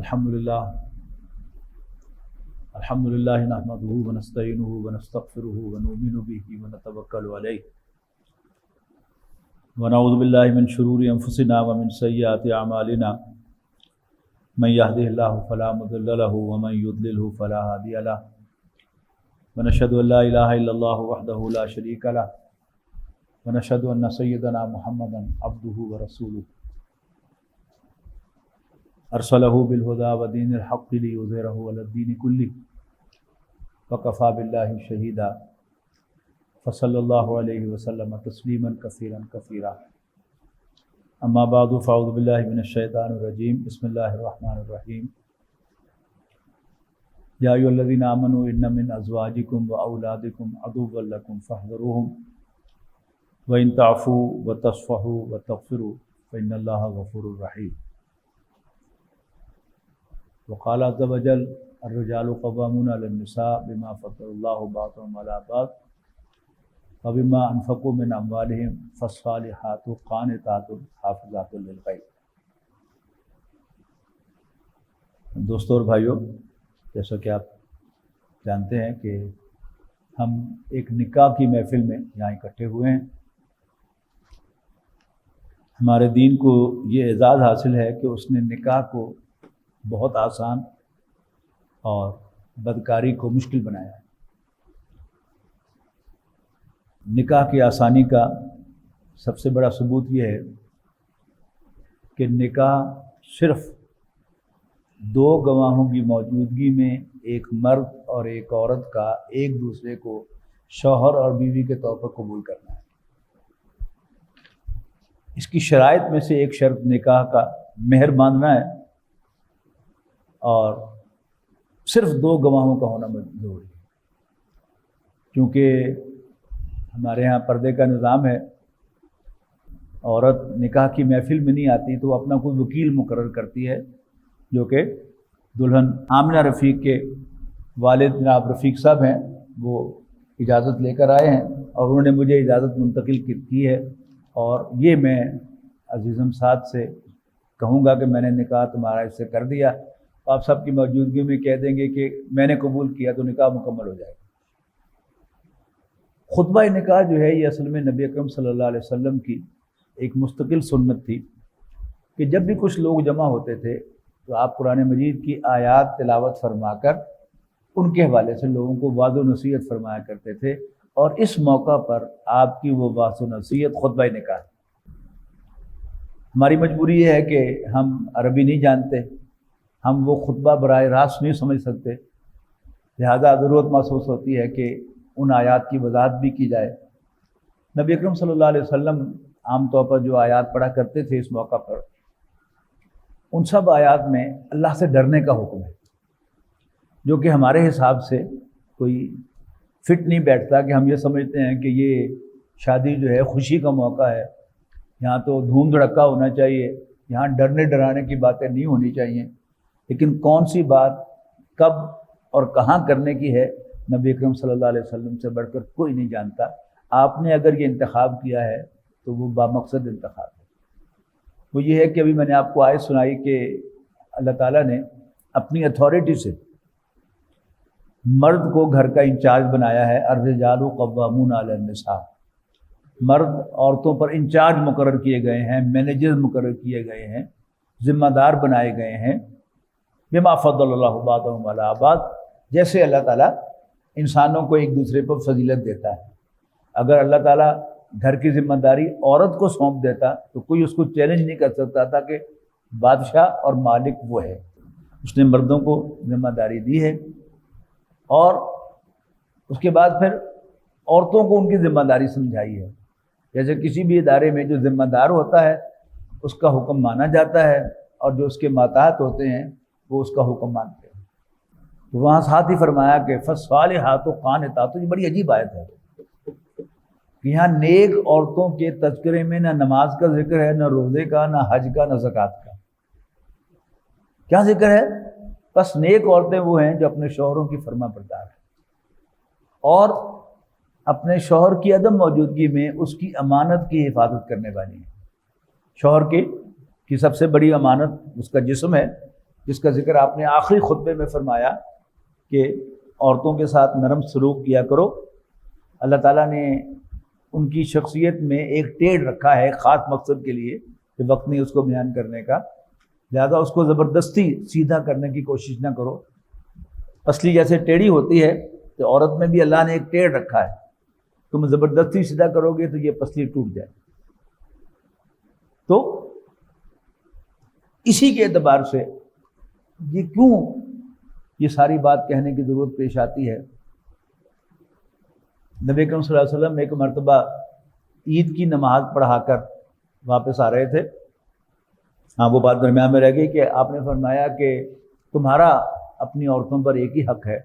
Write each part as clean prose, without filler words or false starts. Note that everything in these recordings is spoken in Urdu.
الحمدللہ نحمدہ ونستعینہ ونستغفرہ ونؤمن بہ ونتوکل علیہ ونعوذ باللہ من شرور انفسنا ومن سیئات اعمالنا من یہدہ اللہ فلا مضل لہ ومن یضللہ فلا ہادی لہ ونشہد ان لا الہ الا اللہ وحدہ لا شریک لہ ونشہد ان سیدنا محمدا عبدہ ورسولہ ارسلہ بالہدی ودین الحق لیظہرہ علی الدین کلہ وکفی باللہ شہیدا فصلی اللہ علیہ وسلم تسلیما کثیرا کثیرا اما بعد فاعوذ باللہ من الشیطان الرجیم بسم اللہ الرحمن الرحیم یا ایھا الذین آمنوا ان من ازواجکم واولادکم عدوا لکم فاحذروہم وان تعفوا وتصفحوا وتغفروا فإن اللہ غفور رحیم وقال عز وجل الرجال قوامون علی النساء بما فضل اللہ بعضهم علی بعض وبما انفقوا من اموالهم فالصالحات قانتات حافظات للغیب۔ دوستوں اور بھائیوں، جیسا کہ آپ جانتے ہیں کہ ہم ایک نکاح کی محفل میں یہاں اکٹھے ہوئے ہیں۔ ہمارے دین کو یہ اعزاز حاصل ہے کہ اس نے نکاح کو بہت آسان اور بدکاری کو مشکل بنایا ہے۔ نکاح کی آسانی کا سب سے بڑا ثبوت یہ ہے کہ نکاح صرف دو گواہوں کی موجودگی میں ایک مرد اور ایک عورت کا ایک دوسرے کو شوہر اور بیوی کے طور پر قبول کرنا ہے۔ اس کی شرائط میں سے ایک شرط نکاح کا مہر باندھنا ہے، اور صرف دو گواہوں کا ہونا ضروری ہے، کیونکہ ہمارے ہاں پردے کا نظام ہے۔ عورت نکاح کی محفل میں نہیں آتی تو وہ اپنا کوئی وکیل مقرر کرتی ہے، جو کہ دلہن آمنہ رفیق کے والد جناب رفیق صاحب ہیں، وہ اجازت لے کر آئے ہیں اور انہوں نے مجھے اجازت منتقل کی ہے، اور یہ میں عزیزم سعد سے کہوں گا کہ میں نے نکاح تمہارا اس سے کر دیا۔ آپ سب کی موجودگی میں کہہ دیں گے کہ میں نے قبول کیا تو نکاح مکمل ہو جائے گا۔ خطبہ نکاح جو ہے یہ اصل میں نبی اکرم صلی اللہ علیہ وسلم کی ایک مستقل سنت تھی کہ جب بھی کچھ لوگ جمع ہوتے تھے تو آپ قرآن مجید کی آیات تلاوت فرما کر ان کے حوالے سے لوگوں کو وعظ و نصیحت فرمایا کرتے تھے، اور اس موقع پر آپ کی وہ وعظ و نصیحت خطبہ نکاح۔ ہماری مجبوری یہ ہے کہ ہم عربی نہیں جانتے، ہم وہ خطبہ براہ راست نہیں سمجھ سکتے، لہذا ضرورت محسوس ہوتی ہے کہ ان آیات کی وضاحت بھی کی جائے۔ نبی اکرم صلی اللہ علیہ وسلم عام طور پر جو آیات پڑھا کرتے تھے اس موقع پر، ان سب آیات میں اللہ سے ڈرنے کا حکم ہے، جو کہ ہمارے حساب سے کوئی فٹ نہیں بیٹھتا، کہ ہم یہ سمجھتے ہیں کہ یہ شادی جو ہے خوشی کا موقع ہے، یہاں تو دھوم دھڑکا ہونا چاہیے، یہاں ڈرنے ڈرانے کی باتیں نہیں ہونی چاہیے۔ لیکن کون سی بات کب اور کہاں کرنے کی ہے، نبی اکرم صلی اللہ علیہ وسلم سے بڑھ کر کوئی نہیں جانتا۔ آپ نے اگر یہ انتخاب کیا ہے تو وہ بامقصد انتخاب ہے۔ وہ یہ ہے کہ ابھی میں نے آپ کو آیت سنائی کہ اللہ تعالیٰ نے اپنی اتھارٹی سے مرد کو گھر کا انچارج بنایا ہے۔ الرجال قوامون علی النساء، مرد عورتوں پر انچارج مقرر کیے گئے ہیں، مینیجر مقرر کیے گئے ہیں، ذمہ دار بنائے گئے ہیں۔ بما فضل اللہ بعضهم علی بعض، جیسے اللہ تعالیٰ انسانوں کو ایک دوسرے پر فضیلت دیتا ہے۔ اگر اللہ تعالیٰ گھر کی ذمہ داری عورت کو سونپ دیتا تو کوئی اس کو چیلنج نہیں کر سکتا تھا کہ بادشاہ اور مالک وہ ہے۔ اس نے مردوں کو ذمہ داری دی ہے، اور اس کے بعد پھر عورتوں کو ان کی ذمہ داری سمجھائی ہے۔ جیسے کسی بھی ادارے میں جو ذمہ دار ہوتا ہے اس کا حکم مانا جاتا ہے، اور جو اس کے ماتحت ہوتے ہیں وہ اس کا حکم مانتے ہیں۔ تو وہاں ساتھ ہی فرمایا کہ فالصالحات قانتات، یہ بڑی عجیب آیت ہے کہ یہاں نیک عورتوں کے تذکرے میں نہ نماز کا ذکر ہے، نہ روزے کا، نہ حج کا، نہ زکوٰۃ کا۔ کیا ذکر ہے؟ بس نیک عورتیں وہ ہیں جو اپنے شوہروں کی فرما بردار ہیں، اور اپنے شوہر کی عدم موجودگی میں اس کی امانت کی حفاظت کرنے والی ہیں۔ شوہر کی سب سے بڑی امانت اس کا جسم ہے، جس کا ذکر آپ نے آخری خطبے میں فرمایا کہ عورتوں کے ساتھ نرم سلوک کیا کرو. اللہ تعالیٰ نے ان کی شخصیت میں ایک ٹیڑھ رکھا ہے خاص مقصد کے لیے کہ وقت نہیں اس کو بیان کرنے کا، لہذا اس کو زبردستی سیدھا کرنے کی کوشش نہ کرو. پسلی جیسے ٹیڑھی ہوتی ہے تو عورت میں بھی اللہ نے ایک ٹیڑھ رکھا ہے، تم زبردستی سیدھا کرو گے تو یہ پسلی ٹوٹ جائے. تو اسی کے اعتبار سے یہ کیوں یہ ساری بات کہنے کی ضرورت پیش آتی ہے. نبی اکرم صلی اللہ علیہ وسلم ایک مرتبہ عید کی نماز پڑھا کر واپس آ رہے تھے. ہاں وہ بات درمیان میں رہ گئی کہ آپ نے فرمایا کہ تمہارا اپنی عورتوں پر ایک ہی حق ہے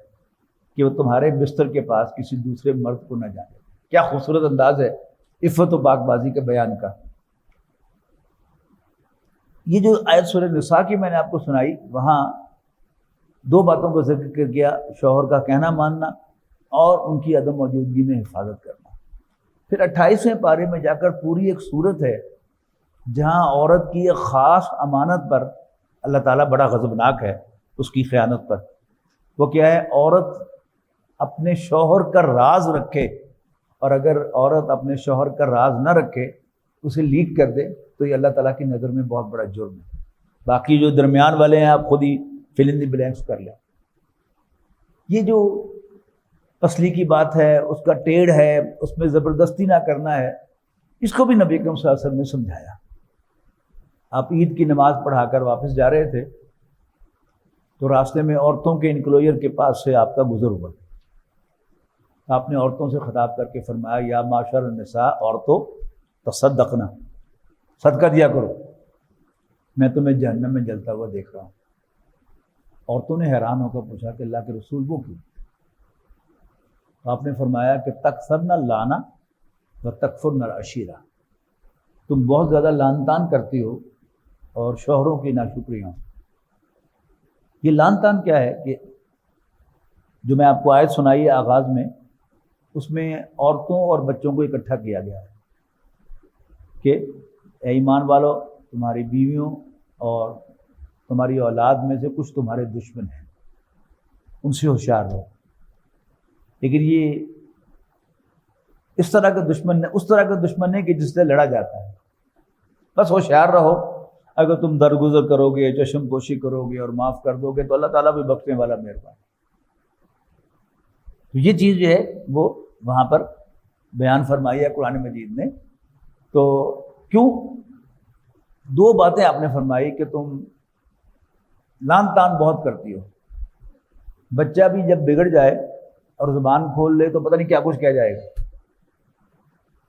کہ وہ تمہارے بستر کے پاس کسی دوسرے مرد کو نہ جانے. کیا خوبصورت انداز ہے عفت و پاک بازی کے بیان کا. یہ جو آیت سورہ نساء کی میں نے آپ کو سنائی، وہاں دو باتوں کا ذکر کیا، شوہر کا کہنا ماننا اور ان کی عدم موجودگی میں حفاظت کرنا. پھر 28ویں پارے میں جا کر پوری ایک صورت ہے جہاں عورت کی ایک خاص امانت پر اللہ تعالیٰ بڑا غضبناک ہے، اس کی خیانت پر. وہ کیا ہے؟ عورت اپنے شوہر کا راز رکھے، اور اگر عورت اپنے شوہر کا راز نہ رکھے، اسے لیک کر دے، تو یہ اللہ تعالیٰ کی نظر میں بہت بڑا جرم ہے. باقی جو درمیان والے ہیں آپ خود ہی فل ان دی بلینکس کر لیں. یہ جو پسلی کی بات ہے، اس کا ٹیڑھ ہے، اس میں زبردستی نہ کرنا ہے، اس کو بھی نبی اکرم صلی اللہ علیہ وسلم نے سمجھایا. آپ عید کی نماز پڑھا کر واپس جا رہے تھے تو راستے میں عورتوں کے انکلوئر کے پاس سے آپ کا گزر ہوا. آپ نے عورتوں سے خطاب کر کے فرمایا یا معاشر النساء، عورتوں تصدقنا، صدقہ دیا کرو، میں تمہیں جہنم میں جلتا ہوا دیکھ رہا ہوں. عورتوں نے حیران ہو کر پوچھا کہ اللہ کے رسول وہ کیوں؟ آپ نے فرمایا کہ تکثرن اللانا و تکفرن العشیرہ، تم بہت زیادہ لعن طعن کرتی ہو اور شوہروں کی ناشکری ہو. یہ لعن طعن کیا ہے کہ جو میں آپ کو آیت سنائی ہے آغاز میں، اس میں عورتوں اور بچوں کو اکٹھا کیا گیا ہے کہ اے ایمان والو، تمہاری بیویوں اور تمہاری اولاد میں سے کچھ تمہارے دشمن ہیں، ان سے ہوشیار رہو. لیکن یہ اس طرح کا دشمن اس طرح کا دشمن ہے کہ جس سے لڑا جاتا ہے. بس ہوشیار رہو، اگر تم درگزر کرو گے، چشم پوشی کرو گے اور معاف کر دو گے تو اللہ تعالیٰ بھی بخشنے والا مہربان. تو یہ چیز جو ہے وہ وہاں پر بیان فرمائی ہے قرآن مجید نے. تو کیوں دو باتیں آپ نے فرمائی کہ تم لعن طعن بہت کرتی ہو. بچہ بھی جب بگڑ جائے اور زبان کھول لے تو پتہ نہیں کیا کچھ کہہ جائے گا.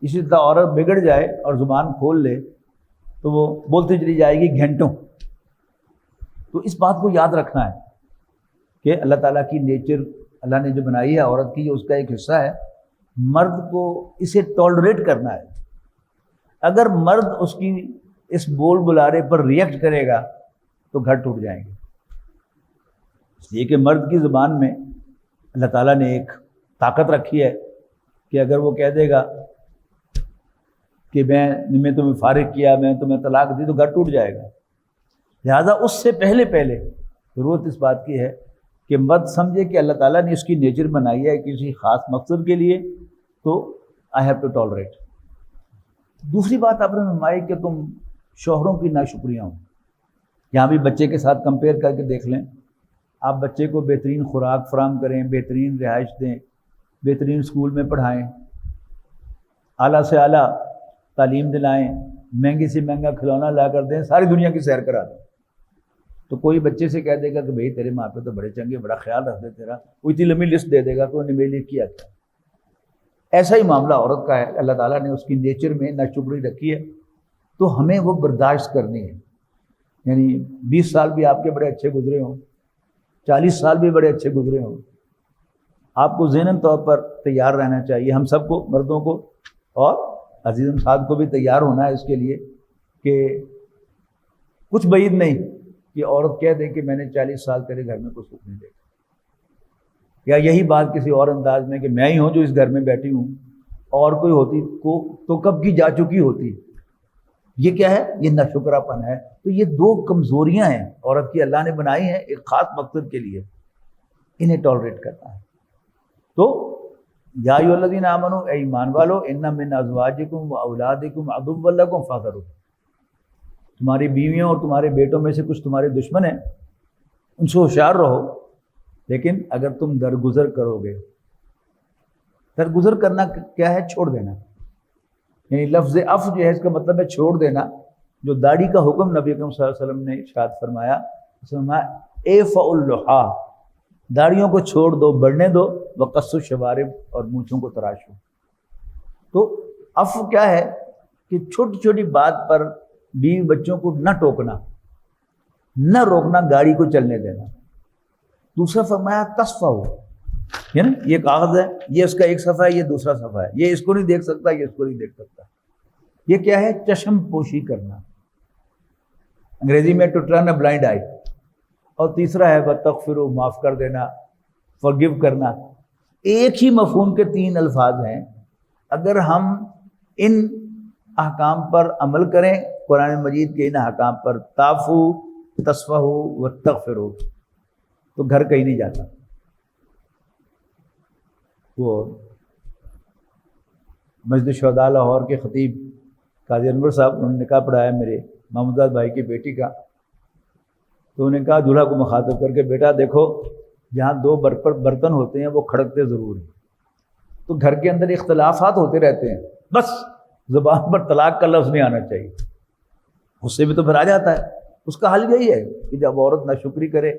اسی طرح عورت بگڑ جائے اور زبان کھول لے تو وہ بولتی چلی جائے گی گھنٹوں. تو اس بات کو یاد رکھنا ہے کہ اللہ تعالیٰ کی نیچر اللہ نے جو بنائی ہے عورت کی، اس کا ایک حصہ ہے. مرد کو اسے ٹالریٹ کرنا ہے. اگر مرد اس کی اس بول بلارے پر ریئیکٹ کرے گا تو گھر ٹوٹ جائیں گے. اس لیے کہ مرد کی زبان میں اللہ تعالیٰ نے ایک طاقت رکھی ہے کہ اگر وہ کہہ دے گا کہ میں تمہیں فارغ کیا، میں تمہیں طلاق دی، تو گھر ٹوٹ جائے گا. لہٰذا اس سے پہلے ضرورت اس بات کی ہے کہ مرد سمجھے کہ اللہ تعالیٰ نے اس کی نیچر بنائی ہے کسی خاص مقصد کے لیے، تو آئی ہیو ٹو ٹالریٹ. دوسری بات آپ نے فرمائی کہ تم شوہروں کی ناشکریاں ہوں. یہاں بھی بچے کے ساتھ کمپیئر کر کے دیکھ لیں. آپ بچے کو بہترین خوراک فراہم کریں، بہترین رہائش دیں، بہترین اسکول میں پڑھائیں، اعلیٰ سے اعلیٰ تعلیم دلائیں، مہنگی سے مہنگا کھلونا لا کر دیں، ساری دنیا کی سیر کرا دیں، تو کوئی بچے سے کہہ دے گا کہ بھئی تیرے ماں پہ تو بڑے چنگے، بڑا خیال رکھتے تیرا، وہ اتنی لمبی لسٹ دے دے گا کہ انہوں نے میرے لیے کیا تھا. ایسا ہی معاملہ عورت کا ہے. اللہ تعالیٰ نے اس کی نیچر میں ناشکری رکھی ہے تو ہمیں وہ برداشت کرنی ہے. یعنی 20 سال بھی آپ کے بڑے اچھے گزرے ہوں، 40 سال بھی بڑے اچھے گزرے ہوں، آپ کو ذہناً طور پر تیار رہنا چاہیے. ہم سب کو، مردوں کو اور عزیزم صاحب کو بھی تیار ہونا ہے اس کے لیے کہ کچھ بعید نہیں کہ عورت کہہ دے کہ میں نے 40 سال تیرے گھر میں کوئی سکھ نہیں دیکھا، یا یہی بات کسی اور انداز میں کہ میں ہی ہوں جو اس گھر میں بیٹھی ہوں، اور کوئی ہوتی کو تو کب کی جا چکی ہوتی. یہ کیا ہے؟ یہ ناشکرا پن ہے۔ تو یہ دو کمزوریاں ہیں عورت کی، اللہ نے بنائی ہیں ایک خاص مقصد کے لیے، انہیں ٹالریٹ کرنا ہے۔ تو یا ایھا الذین آمنوا، اے ایمان والو، ان من ازواجکم و اولادکم عدوا لکم فاحذروہ، تمہاری بیویوں اور تمہارے بیٹوں میں سے کچھ تمہارے دشمن ہیں، ان سے ہوشیار رہو۔ لیکن اگر تم درگزر کرو گے، درگزر کرنا کیا ہے؟ چھوڑ دینا، یعنی لفظ عفو جو ہے اس کا مطلب ہے چھوڑ دینا۔ جو داڑھی کا حکم نبی اکرم صلی اللہ علیہ وسلم نے ارشاد فرمایا، اعفؤوا اللحیٰ، داڑھیوں کو چھوڑ دو، بڑھنے دو، وقصوا الشوارب، اور مونچھوں کو تراشو۔ تو عفو کیا ہے کہ چھوٹی چھوٹی بات پر بیوی بچوں کو نہ ٹوکنا، نہ روکنا، گاڑی کو چلنے دینا۔ دوسرا فرمایا تصفحوا، یعنی یہ کاغذ ہے، یہ اس کا ایک صفحہ ہے، یہ دوسرا صفحہ ہے، یہ اس کو نہیں دیکھ سکتا، یہ اس کو نہیں دیکھ سکتا۔ یہ کیا ہے؟ چشم پوشی کرنا، انگریزی میں ٹو ٹرن اے بلائنڈ آئی۔ اور تیسرا ہے وَتَغْفِرُوا، معاف کر دینا، forgive کرنا۔ ایک ہی مفہوم کے تین الفاظ ہیں۔ اگر ہم ان احکام پر عمل کریں، قرآن مجید کے ان احکام پر، تعفو، تصفحوا وتغفروا، تو گھر کہیں نہیں جاتا۔ وہ مسجد شہداء لاہور کے خطیب قاضی انور صاحب، انہوں نے نکاح پڑھایا میرے محمود بھائی کی بیٹی کا، تو انہوں نے کہا دولہا کو مخاطب کر کے، بیٹا دیکھو جہاں دو برتن ہوتے ہیں وہ کھڑکتے ضرور ہیں، تو گھر کے اندر اختلافات ہوتے رہتے ہیں، بس زبان پر طلاق کا لفظ نہیں آنا چاہیے، غصے میں تو پھر آ جاتا ہے۔ اس کا حل یہی ہے کہ جب عورت ناشکری کرے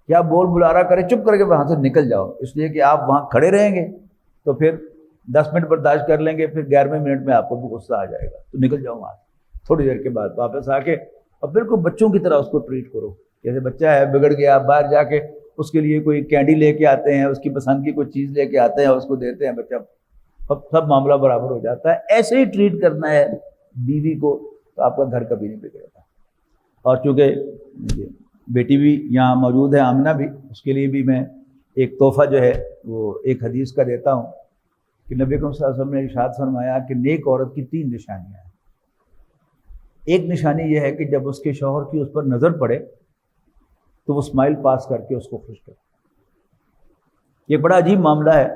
یا بول بلارا کرے، چپ کر کے وہاں سے نکل جاؤ، اس لیے کہ آپ وہاں کھڑے رہیں گے تو پھر 10 منٹ برداشت کر لیں گے، پھر 11ویں منٹ میں آپ کو بھی غصہ آ جائے گا، تو نکل جاؤ وہاں سے، تھوڑی دیر کے بعد واپس آ کے اور بالکل بچوں کی طرح اس کو ٹریٹ کرو۔ جیسے بچہ ہے بگڑ گیا، باہر جا کے اس کے لیے کوئی کینڈی لے کے آتے ہیں، اس کی پسند کی کوئی چیز لے کے آتے ہیں، اس کو دیتے ہیں، بچہ سب معاملہ برابر ہو جاتا ہے۔ ایسے ہی ٹریٹ کرنا ہے بیوی کو، تو آپ کا گھر کبھی نہیں بگڑے گا۔ اور چونکہ بیٹی بھی یہاں موجود ہے، آمنہ بھی، اس کے لیے بھی میں ایک تحفہ جو ہے وہ ایک حدیث کا دیتا ہوں کہ نبی اکرم صلی اللہ علیہ وسلم نے ارشاد فرمایا کہ نیک عورت کی 3 نشانیاں ہیں۔ ایک نشانی یہ ہے کہ جب اس کے شوہر کی اس پر نظر پڑے تو وہ اسمائل پاس کر کے اس کو خوش کرے۔ یہ بڑا عجیب معاملہ ہے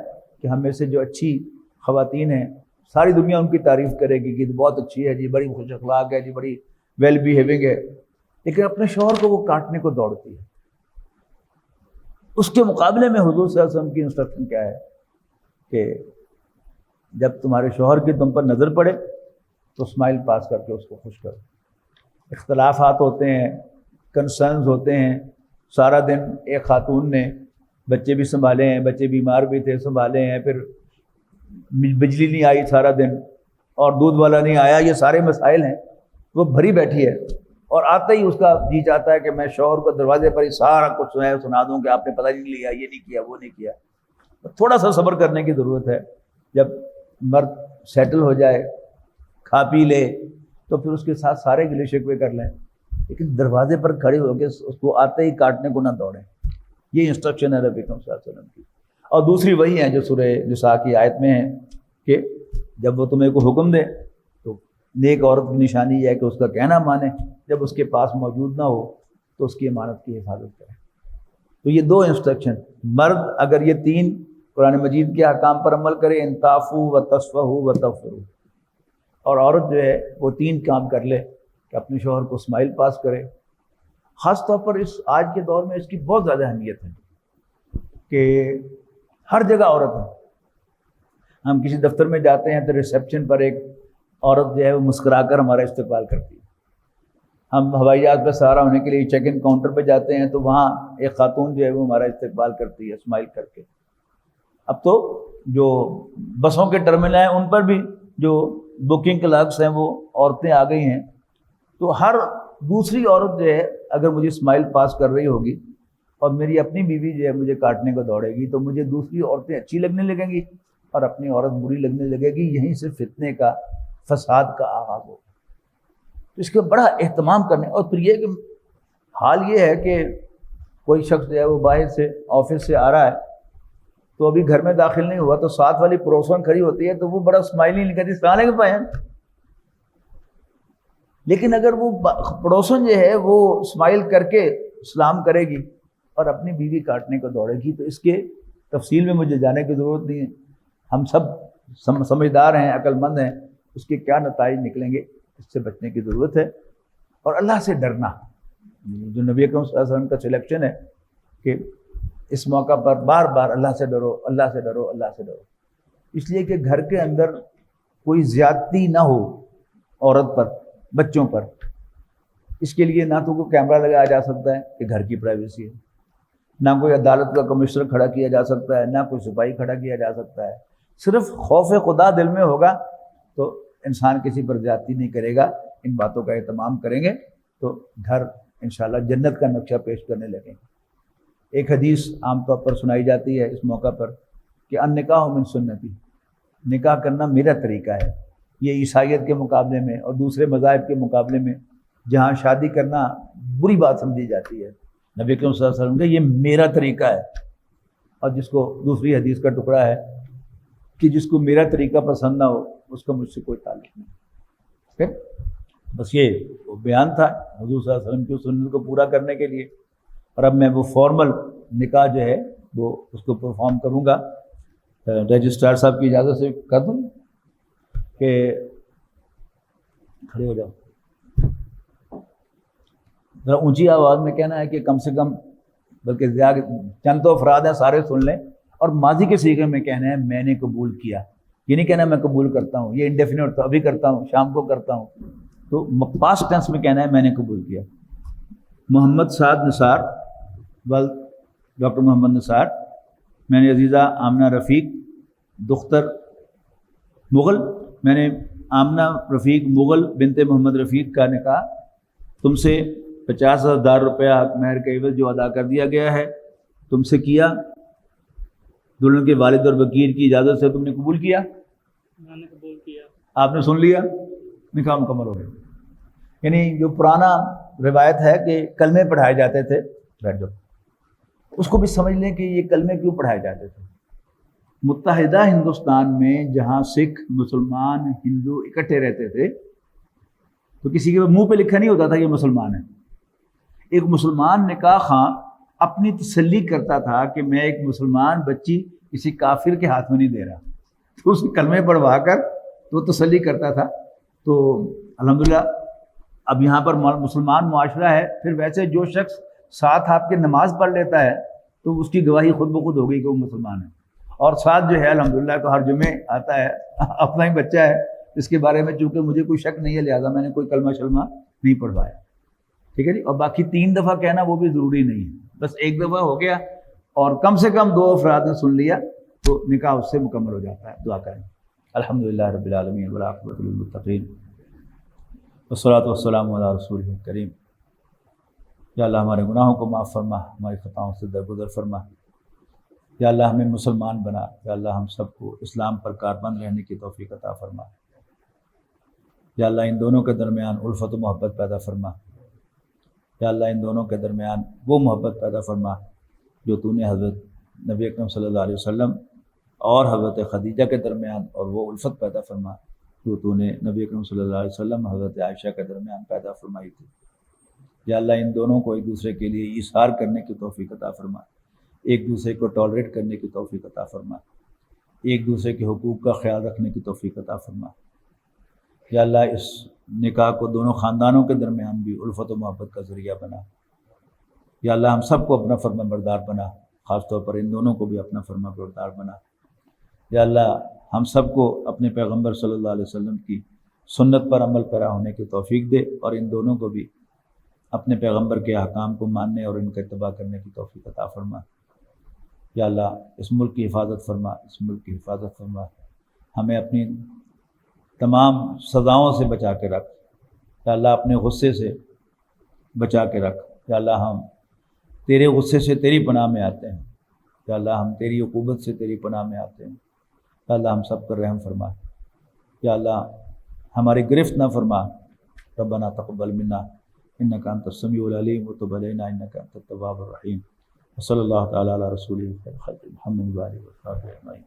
کہ ہم میں سے جو اچھی خواتین ہیں، ساری دنیا ان کی تعریف کرے گی کہ بہت اچھی ہے جی، بڑی خوش اخلاق ہے جی، بڑی ویل بیہیونگ ہے، لیکن اپنے شوہر کو وہ کاٹنے کو دوڑتی ہے۔ اس کے مقابلے میں حضور صلی اللہ علیہ وسلم کی انسٹرکشن کیا ہے کہ جب تمہارے شوہر کی تم پر نظر پڑے تو اسمائل پاس کر کے اس کو خوش کرو۔ اختلافات ہوتے ہیں، کنسرنز ہوتے ہیں، سارا دن ایک خاتون نے بچے بھی سنبھالے ہیں، بچے بیمار بھی تھے سنبھالے ہیں، پھر بجلی نہیں آئی سارا دن، اور دودھ والا نہیں آیا، یہ سارے مسائل ہیں، وہ بھری بیٹھی ہے، اور آتے ہی اس کا جی چاہتا ہے کہ میں شوہر کو دروازے پر ہی سارا کچھ سنا دوں کہ آپ نے پتہ نہیں لیا، یہ نہیں کیا، وہ نہیں کیا۔ تھوڑا سا صبر کرنے کی ضرورت ہے۔ جب مرد سیٹل ہو جائے، کھا پی لے، تو پھر اس کے ساتھ سارے گلے شکوے کر لیں، لیکن دروازے پر کھڑے ہو کے اس کو آتے ہی کاٹنے کو نہ دوڑیں۔ یہ انسٹرکشن ہے نبی اکرم صلی اللہ علیہ وسلم کی۔ اور دوسری وہی ہے جو سورہ نساء کی آیت میں ہے کہ جب وہ تمہیں کو حکم دے تو نیک عورت کی نشانی یہ ہے کہ اس کا کہنا مانے، جب اس کے پاس موجود نہ ہو تو اس کی امانت کی حفاظت کرے۔ تو یہ 2 انسٹرکشن، مرد اگر یہ 3 قرآن مجید کے احکام پر عمل کرے، ان تعفو و تصفحوا و تغفروا، اور عورت جو ہے وہ 3 کام کر لے کہ اپنے شوہر کو اسمائل پاس کرے۔ خاص طور پر اس آج کے دور میں اس کی بہت زیادہ اہمیت ہے کہ ہر جگہ عورت ہے۔ ہم کسی دفتر میں جاتے ہیں تو ریسیپشن پر ایک عورت جو ہے وہ مسکرا کر ہمارا استقبال کرتی ہے۔ ہم ہوائی جہاز پہ سوار ہونے کے لیے چیک ان کاؤنٹر پہ جاتے ہیں تو وہاں ایک خاتون جو ہے وہ ہمارا استقبال کرتی ہے اسمائل کر کے۔ اب تو جو بسوں کے ٹرمینل ہیں ان پر بھی جو بکنگ کلرکس ہیں وہ عورتیں آ گئی ہیں، تو ہر دوسری عورت جو ہے اگر مجھے اسمائل پاس کر رہی ہوگی اور میری اپنی بیوی جو ہے مجھے کاٹنے کو دوڑے گی تو مجھے دوسری عورتیں اچھی لگنے لگیں گی اور اپنی عورت بری لگنے لگے گی۔ یہیں سے فتنے کا، فساد کا آغاز ہوگا۔ تو اس کا بڑا اہتمام کرنے، اور پھر یہ کہ حال یہ ہے کہ کوئی شخص جو ہے وہ باہر سے آفس سے آ رہا ہے تو ابھی گھر میں داخل نہیں ہوا تو ساتھ والی پڑوسن کھڑی ہوتی ہے تو وہ بڑا اسمائل نہیں کہتی السلام علیکم بھائی، لیکن اگر وہ پڑوسن جو ہے وہ اسمائل کر کے سلام کرے گی اور اپنی بیوی کاٹنے کو دوڑے گی، تو اس کے تفصیل میں مجھے جانے کی ضرورت نہیں ہے، ہم سب سمجھدار ہیں، عقل مند ہیں، اس کے کیا نتائج نکلیں گے اس سے بچنے کی ضرورت ہے۔ اور اللہ سے ڈرنا، جو نبی اکرم صلی اللہ علیہ وسلم کا سلیکشن ہے کہ اس موقع پر بار بار اللہ سے ڈرو، اللہ سے ڈرو، اللہ سے ڈرو، اس لیے کہ گھر کے اندر کوئی زیادتی نہ ہو عورت پر، بچوں پر۔ اس کے لیے نہ تو کوئی کیمرہ لگایا جا سکتا ہے کہ گھر کی پرائیویسی ہے، نہ کوئی عدالت کا کمشنر کھڑا کیا جا سکتا ہے، نہ کوئی سپاہی کھڑا کیا جا سکتا ہے۔ صرف خوف خدا دل میں ہوگا تو انسان کسی پر زیادتی نہیں کرے گا، ان باتوں کا اہتمام کریں گے تو گھر انشاءاللہ جنت کا نقشہ پیش کرنے لگیں گے۔ ایک حدیث عام طور پر سنائی جاتی ہے اس موقع پر کہ النکاح من سنتی، نکاح کرنا میرا طریقہ ہے۔ یہ عیسائیت کے مقابلے میں اور دوسرے مذاہب کے مقابلے میں جہاں شادی کرنا بری بات سمجھی جاتی ہے، نبی اکرم صلی اللہ علیہ وسلم کا یہ میرا طریقہ ہے۔ اور جس کو دوسری حدیث کا ٹکڑا ہے کہ جس کو میرا طریقہ پسند نہ ہو اس کا مجھ سے کوئی تعلق نہیں۔ ٹھیک، بس یہ وہ بیان تھا حضور صلی اللہ علیہ وسلم کی سنت کو پورا کرنے کے لیے۔ اور اب میں وہ فارمل نکاح جو ہے وہ اس کو پرفارم کروں گا۔ رجسٹرار صاحب کی اجازت سے کر دوں کہ کھڑے ہو جاؤ، ذرا اونچی آواز میں کہنا ہے کہ کم سے کم، بلکہ زیادہ چند تو افراد ہیں سارے سن لیں، اور ماضی کے صیغے میں کہنا ہے میں نے قبول کیا، یہ نہیں کہنا میں قبول کرتا ہوں، یہ انڈیفینٹ تو ابھی کرتا ہوں، شام کو کرتا ہوں، تو پاسٹ ٹینس میں کہنا ہے میں نے قبول کیا۔ محمد سعد نثار ولد ڈاکٹر محمد نثار، میں نے عزیزہ آمنہ رفیق دختر مغل، میں نے آمنہ رفیق مغل بنت محمد رفیق کا نکاح تم سے 50,000 روپیہ مہر کا عوض جو ادا کر دیا گیا ہے تم سے کیا، دلہن کے والد اور وکیل کی اجازت سے تم نے قبول کیا؟ میں نے قبول کیا۔ آپ نے سن لیا، نکاح مکمل ہو گیا۔ یعنی جو پرانا روایت ہے کہ کلمے پڑھائے جاتے تھے، بیٹھ جاؤ، اس کو بھی سمجھ لیں کہ یہ کلمے کیوں پڑھائے جاتے تھے۔ متحدہ ہندوستان میں جہاں سکھ، مسلمان، ہندو اکٹھے رہتے تھے تو کسی کے منہ پہ لکھا نہیں ہوتا تھا یہ مسلمان ہے۔ ایک مسلمان نکاح خواں اپنی تسلی کرتا تھا کہ میں ایک مسلمان بچی کسی کافر کے ہاتھ میں نہیں دے رہا، تو اس کلمے پڑھوا کر تو تسلی کرتا تھا۔ تو الحمدللہ اب یہاں پر مسلمان معاشرہ ہے، پھر ویسے جو شخص ساتھ آپ کے نماز پڑھ لیتا ہے تو اس کی گواہی خود بخود ہو گئی کہ وہ مسلمان ہے، اور ساتھ جو ہے الحمدللہ تو ہر جمعے آتا ہے، اپنا ہی بچہ ہے، اس کے بارے میں چونکہ مجھے کوئی شک نہیں ہے لہٰذا میں نے کوئی کلمہ شلمہ نہیں پڑھوایا، ٹھیک ہے جی۔ اور باقی 3 دفعہ کہنا وہ بھی ضروری نہیں ہے، بس 1 دفعہ ہو گیا اور کم سے کم 2 افراد نے سن لیا تو نکاح اس سے مکمل ہو جاتا ہے۔ دعا کریں۔ الحمدللہ رب العالمین والعاقبۃ للمتقین والصلاۃ والسلام علی رسول کریم۔ یا اللہ ہمارے گناہوں کو معاف فرما، ہماری خطاؤں سے درگزر فرما، یا اللہ ہمیں مسلمان بنا، یا اللہ ہم سب کو اسلام پر کاربند رہنے کی توفیق عطا فرما، یا اللہ ان دونوں کے درمیان الفت و محبت پیدا فرما، یا اللہ ان دونوں کے درمیان وہ محبت پیدا فرما جو تو نے حضرت نبی اکرم صلی اللہ علیہ وسلم اور حضرت خدیجہ کے درمیان، اور وہ الفت پیدا فرما جو تو نے نبی اکرم صلی اللہ علیہ وسلم حضرت عائشہ کے درمیان پیدا فرمائی تھی۔ یا اللہ ان دونوں کو ایک دوسرے کے لیے ایثار کرنے کی توفیق عطا فرما، ایک دوسرے کو ٹالریٹ کرنے کی توفیق عطا فرما، ایک دوسرے کے حقوق کا خیال رکھنے کی توفیق عطا فرما۔ یا اللہ اس نکاح کو دونوں خاندانوں کے درمیان بھی الفت و محبت کا ذریعہ بنا۔ یا اللہ ہم سب کو اپنا فرما بردار بنا، خاص طور پر ان دونوں کو بھی اپنا فرما بردار بنا۔ یا اللہ ہم سب کو اپنے پیغمبر صلی اللہ علیہ وسلم کی سنت پر عمل پیرا ہونے کی توفیق دے، اور ان دونوں کو بھی اپنے پیغمبر کے احکام کو ماننے اور ان کا اتباع کرنے کی توفیق عطا فرما۔ یا اللہ اس ملک کی حفاظت فرما، اس ملک کی حفاظت فرما، ہمیں اپنی تمام سزاؤں سے بچا کے رکھ۔ یا اللہ اپنے غصے سے بچا کے رکھ۔ یا اللہ ہم تیرے غصے سے تیری پناہ میں آتے ہیں، یا اللہ ہم تیری عقوبت سے تیری پناہ میں آتے ہیں۔ یا اللہ ہم سب پر رحم فرما۔ یا اللہ ہماری گرفت نہ فرما۔ ربنا تقبل منا انک انت السمیع العلیم وتب علینا انک انت التواب الرحیم۔ وصلی اللہ تعالی علی رسولہ خیر خلق محمد و آلہ وصحبہ اجمعین۔